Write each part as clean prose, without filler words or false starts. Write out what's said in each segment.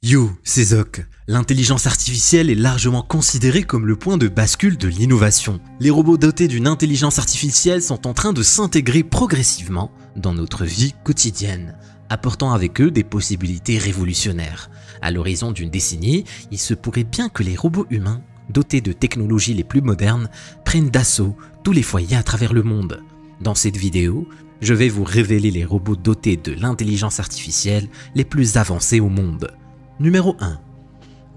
Yo, c'est Zoc. L'intelligence artificielle est largement considérée comme le point de bascule de l'innovation. Les robots dotés d'une intelligence artificielle sont en train de s'intégrer progressivement dans notre vie quotidienne, apportant avec eux des possibilités révolutionnaires. À l'horizon d'une décennie, il se pourrait bien que les robots humains, dotés de technologies les plus modernes, prennent d'assaut tous les foyers à travers le monde. Dans cette vidéo, je vais vous révéler les robots dotés de l'intelligence artificielle les plus avancés au monde. Numéro 1.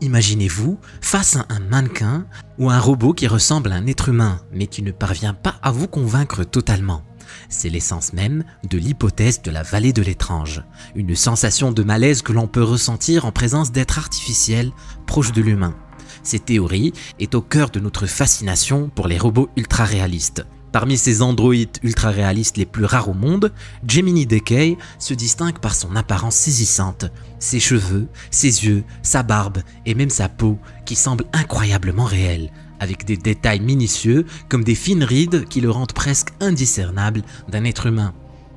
Imaginez-vous face à un mannequin ou un robot qui ressemble à un être humain, mais qui ne parvient pas à vous convaincre totalement. C'est l'essence même de l'hypothèse de la vallée de l'étrange, une sensation de malaise que l'on peut ressentir en présence d'êtres artificiels proches de l'humain. Cette théorie est au cœur de notre fascination pour les robots ultra réalistes. Parmi ces androïdes ultra réalistes les plus rares au monde, Gemini Decay se distingue par son apparence saisissante, ses cheveux, ses yeux, sa barbe et même sa peau qui semblent incroyablement réels, avec des détails minutieux comme des fines rides qui le rendent presque indiscernable d'un être humain.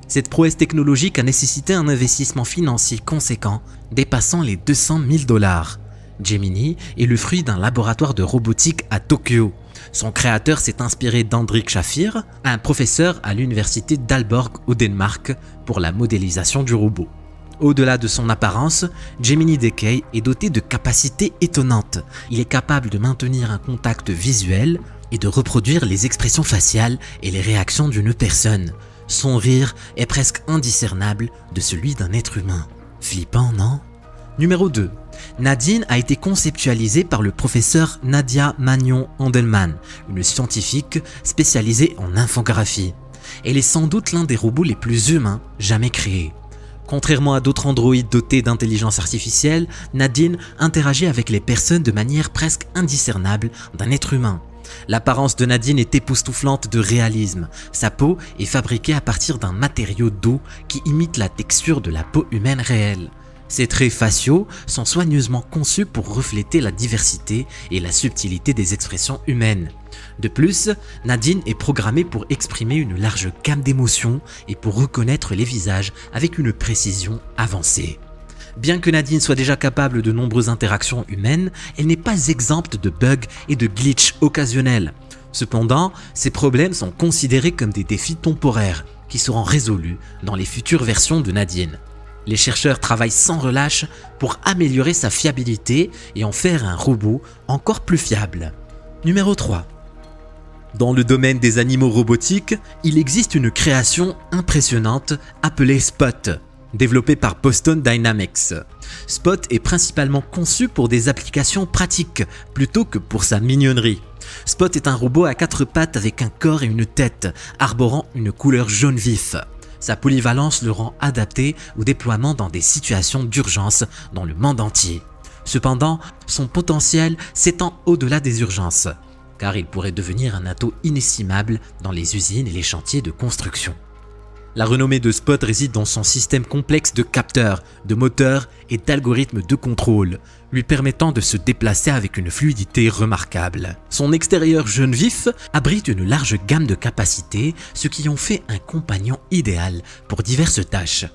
Cette prouesse technologique a nécessité un investissement financier conséquent dépassant les 200 000 $. Gemini est le fruit d'un laboratoire de robotique à Tokyo. Son créateur s'est inspiré d'Hendrik Schafir, un professeur à l'université d'Aalborg au Danemark, pour la modélisation du robot. Au-delà de son apparence, Gemini Decay est doté de capacités étonnantes. Il est capable de maintenir un contact visuel et de reproduire les expressions faciales et les réactions d'une personne. Son rire est presque indiscernable de celui d'un être humain. Flippant, non? Numéro 2. Nadine a été conceptualisée par le professeur Nadia Magnon-Handelman, une scientifique spécialisée en infographie. Elle est sans doute l'un des robots les plus humains jamais créés. Contrairement à d'autres androïdes dotés d'intelligence artificielle, Nadine interagit avec les personnes de manière presque indiscernable d'un être humain. L'apparence de Nadine est époustouflante de réalisme. Sa peau est fabriquée à partir d'un matériau doux qui imite la texture de la peau humaine réelle. Ses traits faciaux sont soigneusement conçus pour refléter la diversité et la subtilité des expressions humaines. De plus, Nadine est programmée pour exprimer une large gamme d'émotions et pour reconnaître les visages avec une précision avancée. Bien que Nadine soit déjà capable de nombreuses interactions humaines, elle n'est pas exempte de bugs et de glitches occasionnels. Cependant, ces problèmes sont considérés comme des défis temporaires qui seront résolus dans les futures versions de Nadine. Les chercheurs travaillent sans relâche pour améliorer sa fiabilité et en faire un robot encore plus fiable. Numéro 3. Dans le domaine des animaux robotiques, il existe une création impressionnante appelée Spot, développée par Boston Dynamics. Spot est principalement conçu pour des applications pratiques plutôt que pour sa mignonnerie. Spot est un robot à 4 pattes avec un corps et une tête, arborant une couleur jaune vif. Sa polyvalence le rend adapté au déploiement dans des situations d'urgence dans le monde entier. Cependant, son potentiel s'étend au-delà des urgences, car il pourrait devenir un atout inestimable dans les usines et les chantiers de construction. La renommée de Spot réside dans son système complexe de capteurs, de moteurs et d'algorithmes de contrôle, lui permettant de se déplacer avec une fluidité remarquable. Son extérieur jaune vif abrite une large gamme de capacités, ce qui en fait un compagnon idéal pour diverses tâches.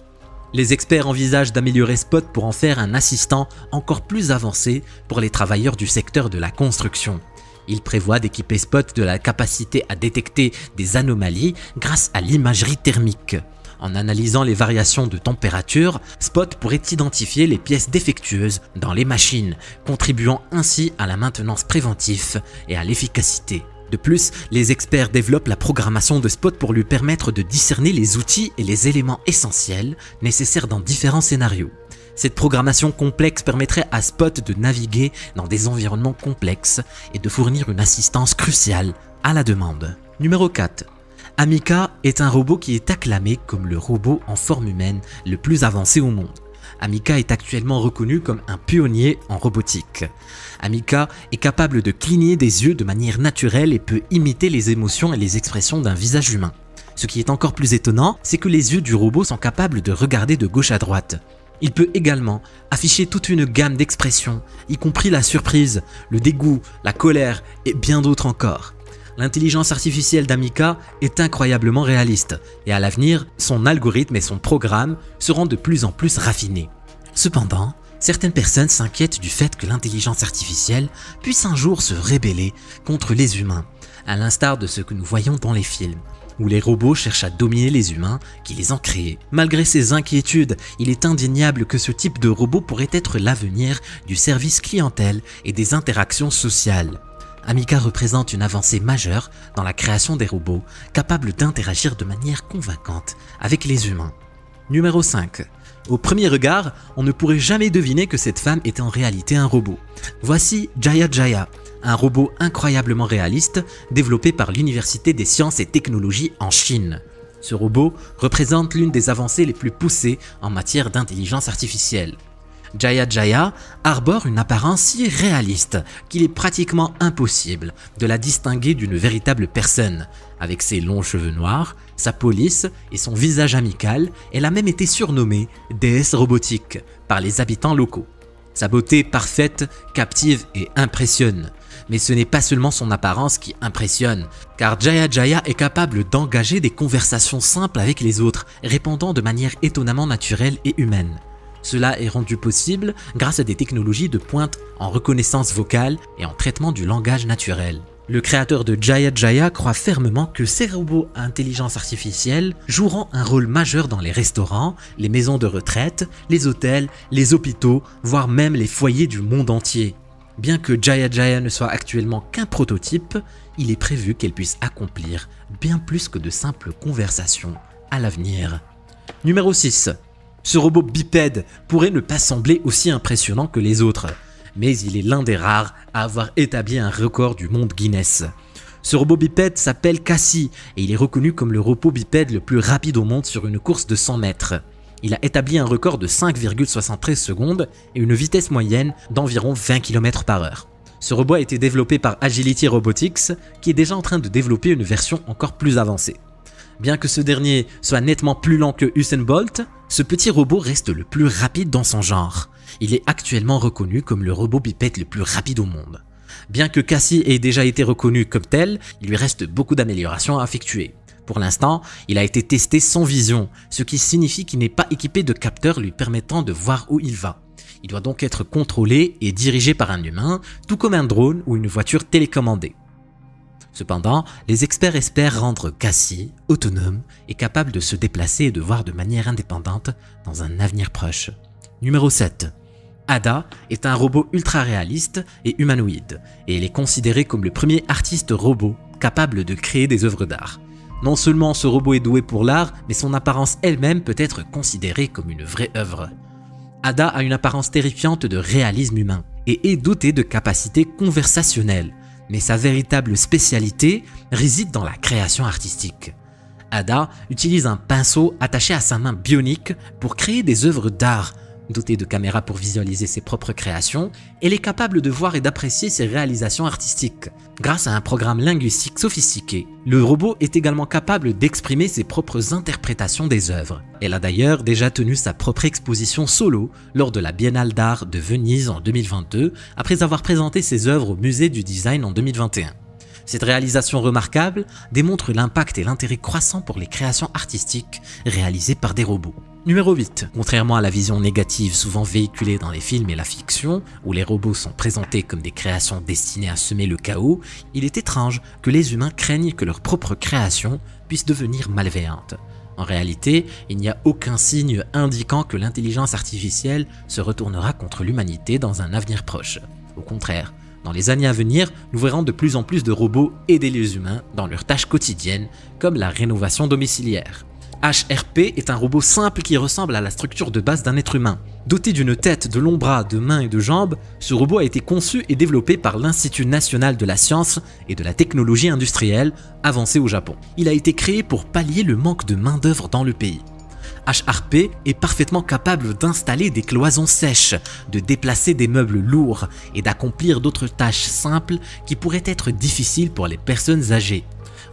Les experts envisagent d'améliorer Spot pour en faire un assistant encore plus avancé pour les travailleurs du secteur de la construction. Il prévoit d'équiper Spot de la capacité à détecter des anomalies grâce à l'imagerie thermique. En analysant les variations de température, Spot pourrait identifier les pièces défectueuses dans les machines, contribuant ainsi à la maintenance préventive et à l'efficacité. De plus, les experts développent la programmation de Spot pour lui permettre de discerner les outils et les éléments essentiels nécessaires dans différents scénarios. Cette programmation complexe permettrait à Spot de naviguer dans des environnements complexes et de fournir une assistance cruciale à la demande. Numéro 4. Ameeka est un robot qui est acclamé comme le robot en forme humaine le plus avancé au monde. Ameeka est actuellement reconnu comme un pionnier en robotique. Ameeka est capable de cligner des yeux de manière naturelle et peut imiter les émotions et les expressions d'un visage humain. Ce qui est encore plus étonnant, c'est que les yeux du robot sont capables de regarder de gauche à droite. Il peut également afficher toute une gamme d'expressions, y compris la surprise, le dégoût, la colère et bien d'autres encore. L'intelligence artificielle d'Ameeka est incroyablement réaliste et à l'avenir, son algorithme et son programme seront de plus en plus raffinés. Cependant, Certaines personnes s'inquiètent du fait que l'intelligence artificielle puisse un jour se rebeller contre les humains, à l'instar de ce que nous voyons dans les films, où les robots cherchent à dominer les humains qui les ont créés. Malgré ces inquiétudes, il est indéniable que ce type de robot pourrait être l'avenir du service clientèle et des interactions sociales. Amica représente une avancée majeure dans la création des robots, capables d'interagir de manière convaincante avec les humains. Numéro 5. Au premier regard, on ne pourrait jamais deviner que cette femme était en réalité un robot. Voici Jaya Jaya, un robot incroyablement réaliste développé par l'Université des sciences et technologies en Chine. Ce robot représente l'une des avancées les plus poussées en matière d'intelligence artificielle. Jaya Jaya arbore une apparence si réaliste qu'il est pratiquement impossible de la distinguer d'une véritable personne. Avec ses longs cheveux noirs, sa police et son visage amical, elle a même été surnommée déesse robotique par les habitants locaux. Sa beauté parfaite captive et impressionne. Mais ce n'est pas seulement son apparence qui impressionne, car Jaya Jaya est capable d'engager des conversations simples avec les autres, répondant de manière étonnamment naturelle et humaine. Cela est rendu possible grâce à des technologies de pointe en reconnaissance vocale et en traitement du langage naturel. Le créateur de Jaya Jaya croit fermement que ces robots à intelligence artificielle joueront un rôle majeur dans les restaurants, les maisons de retraite, les hôtels, les hôpitaux, voire même les foyers du monde entier. Bien que Jaya Jaya ne soit actuellement qu'un prototype, il est prévu qu'elle puisse accomplir bien plus que de simples conversations à l'avenir. Numéro 6. Ce robot bipède pourrait ne pas sembler aussi impressionnant que les autres, mais il est l'un des rares à avoir établi un record du monde Guinness. Ce robot bipède s'appelle Cassie et il est reconnu comme le robot bipède le plus rapide au monde sur une course de 100 mètres. Il a établi un record de 5,73 secondes et une vitesse moyenne d'environ 20 km/h. Ce robot a été développé par Agility Robotics, qui est déjà en train de développer une version encore plus avancée. Bien que ce dernier soit nettement plus lent que Usain Bolt, ce petit robot reste le plus rapide dans son genre. Il est actuellement reconnu comme le robot bipède le plus rapide au monde. Bien que Cassie ait déjà été reconnu comme tel, il lui reste beaucoup d'améliorations à effectuer. Pour l'instant, il a été testé sans vision, ce qui signifie qu'il n'est pas équipé de capteurs lui permettant de voir où il va. Il doit donc être contrôlé et dirigé par un humain, tout comme un drone ou une voiture télécommandée. Cependant, les experts espèrent rendre Cassie autonome et capable de se déplacer et de voir de manière indépendante dans un avenir proche. Numéro 7. Ada est un robot ultra réaliste et humanoïde, et elle est considérée comme le premier artiste robot capable de créer des œuvres d'art. Non seulement ce robot est doué pour l'art, mais son apparence elle-même peut être considérée comme une vraie œuvre. Ada a une apparence terrifiante de réalisme humain et est dotée de capacités conversationnelles, mais sa véritable spécialité réside dans la création artistique. Ada utilise un pinceau attaché à sa main bionique pour créer des œuvres d'art. Dotée de caméras pour visualiser ses propres créations, elle est capable de voir et d'apprécier ses réalisations artistiques. Grâce à un programme linguistique sophistiqué, le robot est également capable d'exprimer ses propres interprétations des œuvres. Elle a d'ailleurs déjà tenu sa propre exposition solo lors de la Biennale d'art de Venise en 2022, après avoir présenté ses œuvres au Musée du Design en 2021. Cette réalisation remarquable démontre l'impact et l'intérêt croissant pour les créations artistiques réalisées par des robots. Numéro 8. Contrairement à la vision négative souvent véhiculée dans les films et la fiction, où les robots sont présentés comme des créations destinées à semer le chaos, il est étrange que les humains craignent que leurs propres créations puissent devenir malveillantes. En réalité, il n'y a aucun signe indiquant que l'intelligence artificielle se retournera contre l'humanité dans un avenir proche. Au contraire, dans les années à venir, nous verrons de plus en plus de robots aider les humains dans leurs tâches quotidiennes, comme la rénovation domiciliaire. HRP est un robot simple qui ressemble à la structure de base d'un être humain. Doté d'une tête, de longs bras, de mains et de jambes, ce robot a été conçu et développé par l'Institut national de la science et de la technologie industrielle, avancé au Japon. Il a été créé pour pallier le manque de main-d'œuvre dans le pays. HRP est parfaitement capable d'installer des cloisons sèches, de déplacer des meubles lourds et d'accomplir d'autres tâches simples qui pourraient être difficiles pour les personnes âgées.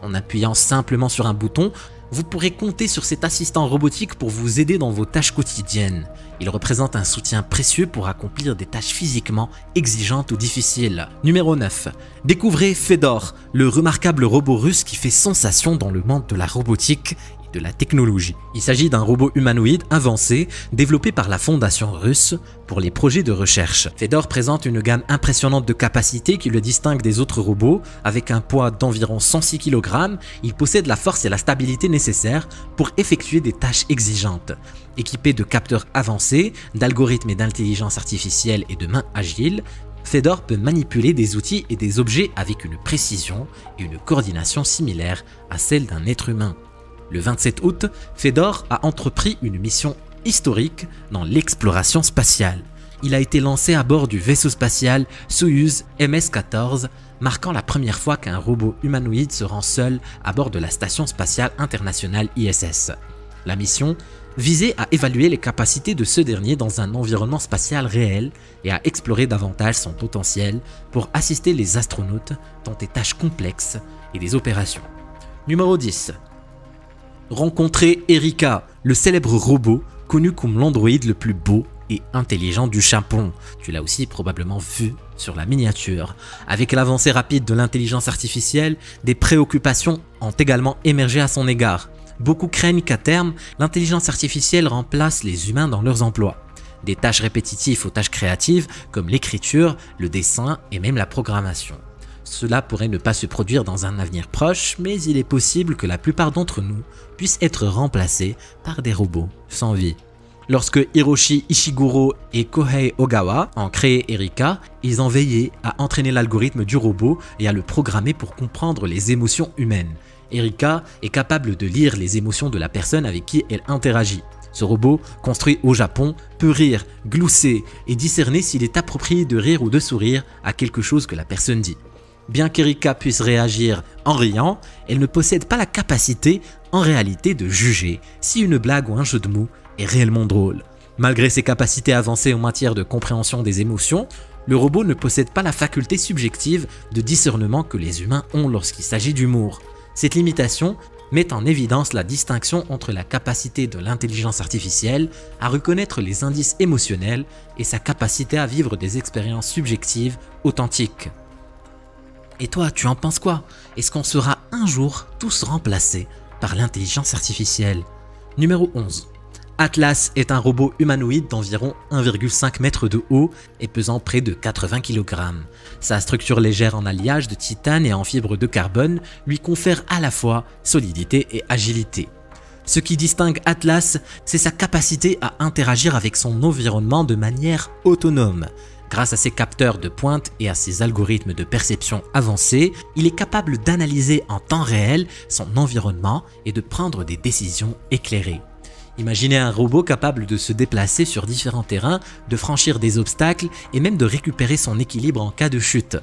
En appuyant simplement sur un bouton, vous pourrez compter sur cet assistant robotique pour vous aider dans vos tâches quotidiennes. Il représente un soutien précieux pour accomplir des tâches physiquement exigeantes ou difficiles. Numéro 9. Découvrez Fedor, le remarquable robot russe qui fait sensation dans le monde de la robotique et de la technologie. Il s'agit d'un robot humanoïde avancé développé par la fondation russe pour les projets de recherche. Fedor présente une gamme impressionnante de capacités qui le distingue des autres robots. Avec un poids d'environ 106 kg, il possède la force et la stabilité nécessaires pour effectuer des tâches exigeantes. Équipé de capteurs avancés, d'algorithmes et d'intelligence artificielle et de mains agiles, Fedor peut manipuler des outils et des objets avec une précision et une coordination similaires à celle d'un être humain. Le 27 août, Fedor a entrepris une mission historique dans l'exploration spatiale. Il a été lancé à bord du vaisseau spatial Soyouz MS-14, marquant la première fois qu'un robot humanoïde se rend seul à bord de la Station spatiale internationale ISS. La mission visait à évaluer les capacités de ce dernier dans un environnement spatial réel et à explorer davantage son potentiel pour assister les astronautes dans des tâches complexes et des opérations. Numéro 10. Rencontrer Erika, le célèbre robot connu comme l'androïde le plus beau et intelligent du Japon. Tu l'as aussi probablement vu sur la miniature. Avec l'avancée rapide de l'intelligence artificielle, des préoccupations ont également émergé à son égard. Beaucoup craignent qu'à terme, l'intelligence artificielle remplace les humains dans leurs emplois. Des tâches répétitives aux tâches créatives comme l'écriture, le dessin et même la programmation. Cela pourrait ne pas se produire dans un avenir proche, mais il est possible que la plupart d'entre nous puissent être remplacés par des robots sans vie. Lorsque Hiroshi Ishiguro et Kohei Ogawa ont créé Erika, ils ont veillé à entraîner l'algorithme du robot et à le programmer pour comprendre les émotions humaines. Erika est capable de lire les émotions de la personne avec qui elle interagit. Ce robot, construit au Japon, peut rire, glousser et discerner s'il est approprié de rire ou de sourire à quelque chose que la personne dit. Bien qu'Erika puisse réagir en riant, elle ne possède pas la capacité en réalité de juger si une blague ou un jeu de mots est réellement drôle. Malgré ses capacités avancées en matière de compréhension des émotions, le robot ne possède pas la faculté subjective de discernement que les humains ont lorsqu'il s'agit d'humour. Cette limitation met en évidence la distinction entre la capacité de l'intelligence artificielle à reconnaître les indices émotionnels et sa capacité à vivre des expériences subjectives authentiques. Et toi, tu en penses quoi? Est-ce qu'on sera un jour tous remplacés par l'intelligence artificielle? Numéro 11. Atlas est un robot humanoïde d'environ 1,5 m de haut et pesant près de 80 kg. Sa structure légère en alliage de titane et en fibre de carbone lui confère à la fois solidité et agilité. Ce qui distingue Atlas, c'est sa capacité à interagir avec son environnement de manière autonome. Grâce à ses capteurs de pointe et à ses algorithmes de perception avancés, il est capable d'analyser en temps réel son environnement et de prendre des décisions éclairées. Imaginez un robot capable de se déplacer sur différents terrains, de franchir des obstacles et même de récupérer son équilibre en cas de chute.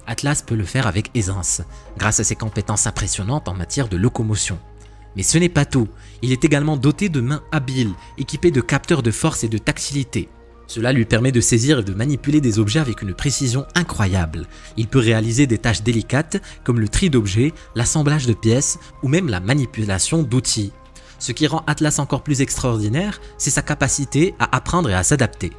Atlas peut le faire avec aisance, grâce à ses compétences impressionnantes en matière de locomotion. Mais ce n'est pas tout, il est également doté de mains habiles, équipées de capteurs de force et de tactilité. Cela lui permet de saisir et de manipuler des objets avec une précision incroyable. Il peut réaliser des tâches délicates comme le tri d'objets, l'assemblage de pièces ou même la manipulation d'outils. Ce qui rend Atlas encore plus extraordinaire, c'est sa capacité à apprendre et à s'adapter.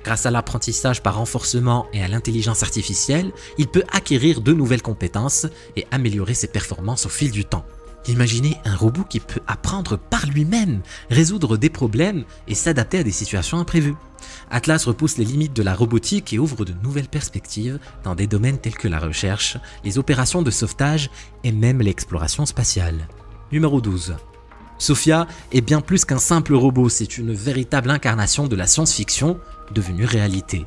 Grâce à l'apprentissage par renforcement et à l'intelligence artificielle, il peut acquérir de nouvelles compétences et améliorer ses performances au fil du temps. Imaginez un robot qui peut apprendre par lui-même, résoudre des problèmes et s'adapter à des situations imprévues. Atlas repousse les limites de la robotique et ouvre de nouvelles perspectives dans des domaines tels que la recherche, les opérations de sauvetage et même l'exploration spatiale. Numéro 12. Sophia est bien plus qu'un simple robot, c'est une véritable incarnation de la science-fiction devenue réalité.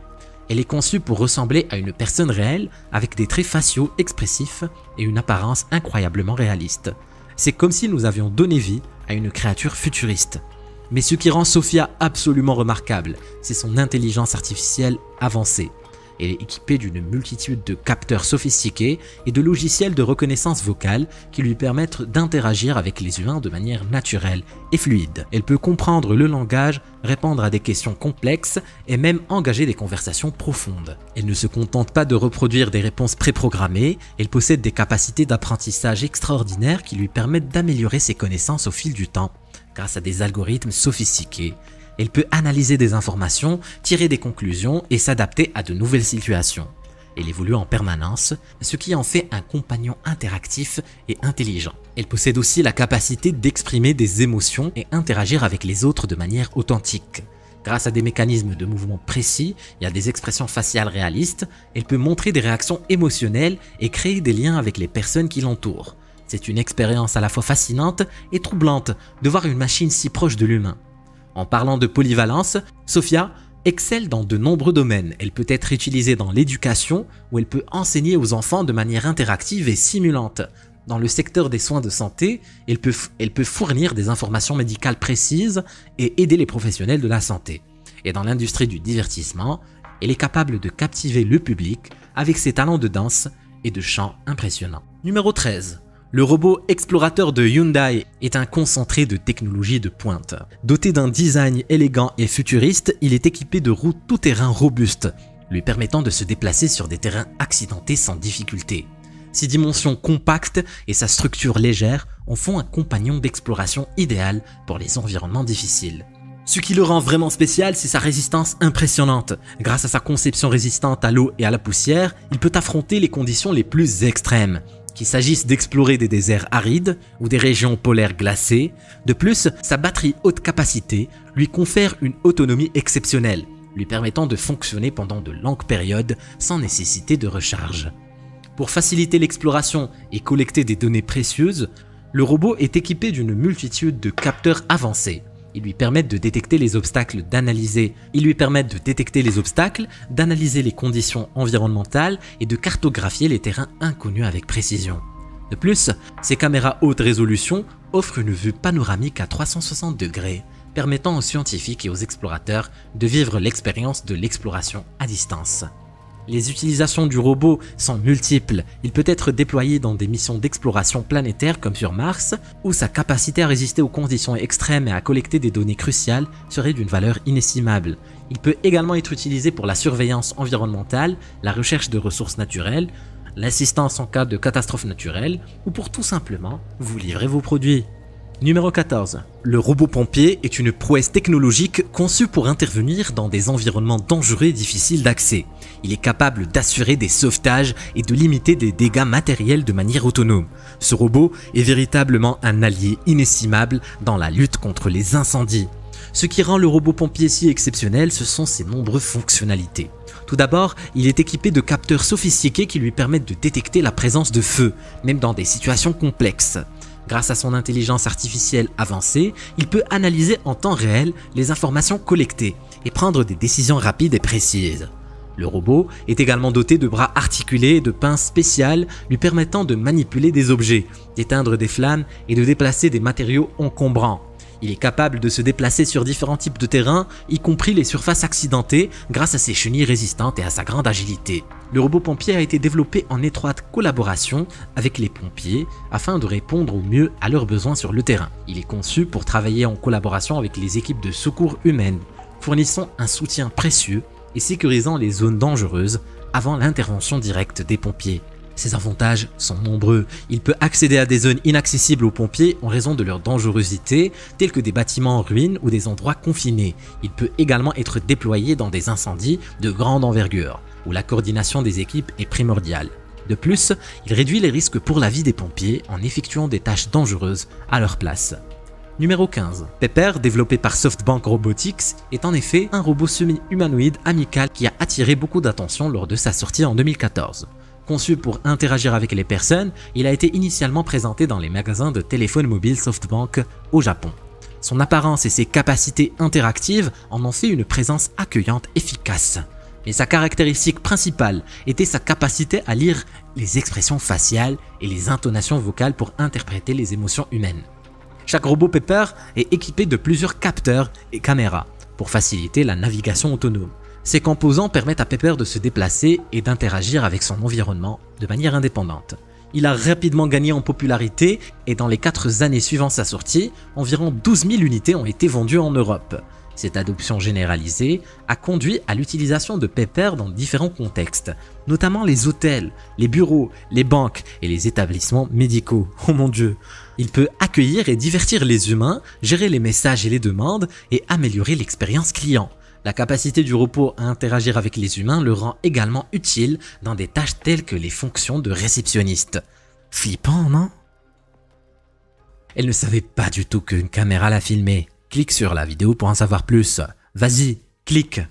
Elle est conçue pour ressembler à une personne réelle avec des traits faciaux expressifs et une apparence incroyablement réaliste. C'est comme si nous avions donné vie à une créature futuriste. Mais ce qui rend Sophia absolument remarquable, c'est son intelligence artificielle avancée. Elle est équipée d'une multitude de capteurs sophistiqués et de logiciels de reconnaissance vocale qui lui permettent d'interagir avec les humains de manière naturelle et fluide. Elle peut comprendre le langage, répondre à des questions complexes et même engager des conversations profondes. Elle ne se contente pas de reproduire des réponses préprogrammées, elle possède des capacités d'apprentissage extraordinaires qui lui permettent d'améliorer ses connaissances au fil du temps grâce à des algorithmes sophistiqués elle peut analyser des informations, tirer des conclusions et s'adapter à de nouvelles situations. Elle évolue en permanence, ce qui en fait un compagnon interactif et intelligent. Elle possède aussi la capacité d'exprimer des émotions et interagir avec les autres de manière authentique. Grâce à des mécanismes de mouvement précis et à des expressions faciales réalistes, elle peut montrer des réactions émotionnelles et créer des liens avec les personnes qui l'entourent. C'est une expérience à la fois fascinante et troublante de voir une machine si proche de l'humain. En parlant de polyvalence, Sophia excelle dans de nombreux domaines. Elle peut être utilisée dans l'éducation, où elle peut enseigner aux enfants de manière interactive et simulante. Dans le secteur des soins de santé, elle peut fournir des informations médicales précises et aider les professionnels de la santé. Et dans l'industrie du divertissement, elle est capable de captiver le public avec ses talents de danse et de chant impressionnants. Numéro 13. Le robot explorateur de Hyundai est un concentré de technologie de pointe. Doté d'un design élégant et futuriste, il est équipé de roues tout-terrain robustes, lui permettant de se déplacer sur des terrains accidentés sans difficulté. Ses dimensions compactes et sa structure légère en font un compagnon d'exploration idéal pour les environnements difficiles. Ce qui le rend vraiment spécial, c'est sa résistance impressionnante. Grâce à sa conception résistante à l'eau et à la poussière, il peut affronter les conditions les plus extrêmes. Qu'il s'agisse d'explorer des déserts arides ou des régions polaires glacées. De plus, sa batterie haute capacité lui confère une autonomie exceptionnelle, lui permettant de fonctionner pendant de longues périodes sans nécessité de recharge. Pour faciliter l'exploration et collecter des données précieuses, le robot est équipé d'une multitude de capteurs avancés. Ils lui permettent de détecter les obstacles, d'analyser les conditions environnementales et de cartographier les terrains inconnus avec précision. De plus, ces caméras haute résolution offrent une vue panoramique à 360 degrés, permettant aux scientifiques et aux explorateurs de vivre l'expérience de l'exploration à distance. Les utilisations du robot sont multiples. Il peut être déployé dans des missions d'exploration planétaire comme sur Mars, où sa capacité à résister aux conditions extrêmes et à collecter des données cruciales serait d'une valeur inestimable. Il peut également être utilisé pour la surveillance environnementale, la recherche de ressources naturelles, l'assistance en cas de catastrophe naturelle, ou pour tout simplement vous livrer vos produits. Numéro 14. Le robot pompier est une prouesse technologique conçue pour intervenir dans des environnements dangereux et difficiles d'accès. Il est capable d'assurer des sauvetages et de limiter des dégâts matériels de manière autonome. Ce robot est véritablement un allié inestimable dans la lutte contre les incendies. Ce qui rend le robot pompier si exceptionnel, ce sont ses nombreuses fonctionnalités. Tout d'abord, il est équipé de capteurs sophistiqués qui lui permettent de détecter la présence de feu, même dans des situations complexes. Grâce à son intelligence artificielle avancée, il peut analyser en temps réel les informations collectées et prendre des décisions rapides et précises. Le robot est également doté de bras articulés et de pinces spéciales lui permettant de manipuler des objets, d'éteindre des flammes et de déplacer des matériaux encombrants. Il est capable de se déplacer sur différents types de terrains, y compris les surfaces accidentées, grâce à ses chenilles résistantes et à sa grande agilité. Le robot pompier a été développé en étroite collaboration avec les pompiers afin de répondre au mieux à leurs besoins sur le terrain. Il est conçu pour travailler en collaboration avec les équipes de secours humaines, fournissant un soutien précieux et sécurisant les zones dangereuses avant l'intervention directe des pompiers. Ses avantages sont nombreux. Il peut accéder à des zones inaccessibles aux pompiers en raison de leur dangerosité, tels que des bâtiments en ruine ou des endroits confinés. Il peut également être déployé dans des incendies de grande envergure, où la coordination des équipes est primordiale. De plus, il réduit les risques pour la vie des pompiers en effectuant des tâches dangereuses à leur place. Numéro 15. Pepper, développé par SoftBank Robotics, est en effet un robot semi-humanoïde amical qui a attiré beaucoup d'attention lors de sa sortie en 2014. Conçu pour interagir avec les personnes, il a été initialement présenté dans les magasins de téléphones mobiles SoftBank au Japon. Son apparence et ses capacités interactives en ont fait une présence accueillante efficace. Mais sa caractéristique principale était sa capacité à lire les expressions faciales et les intonations vocales pour interpréter les émotions humaines. Chaque robot Pepper est équipé de plusieurs capteurs et caméras pour faciliter la navigation autonome. Ces composants permettent à Pepper de se déplacer et d'interagir avec son environnement de manière indépendante. Il a rapidement gagné en popularité et dans les 4 années suivant sa sortie, environ 12 000 unités ont été vendues en Europe. Cette adoption généralisée a conduit à l'utilisation de Pepper dans différents contextes, notamment les hôtels, les bureaux, les banques et les établissements médicaux. Oh mon Dieu! Il peut accueillir et divertir les humains, gérer les messages et les demandes et améliorer l'expérience client. La capacité du robot à interagir avec les humains le rend également utile dans des tâches telles que les fonctions de réceptionniste. Flippant, non? Elle ne savait pas du tout qu'une caméra la filmait. Clique sur la vidéo pour en savoir plus. Vas-y, clique!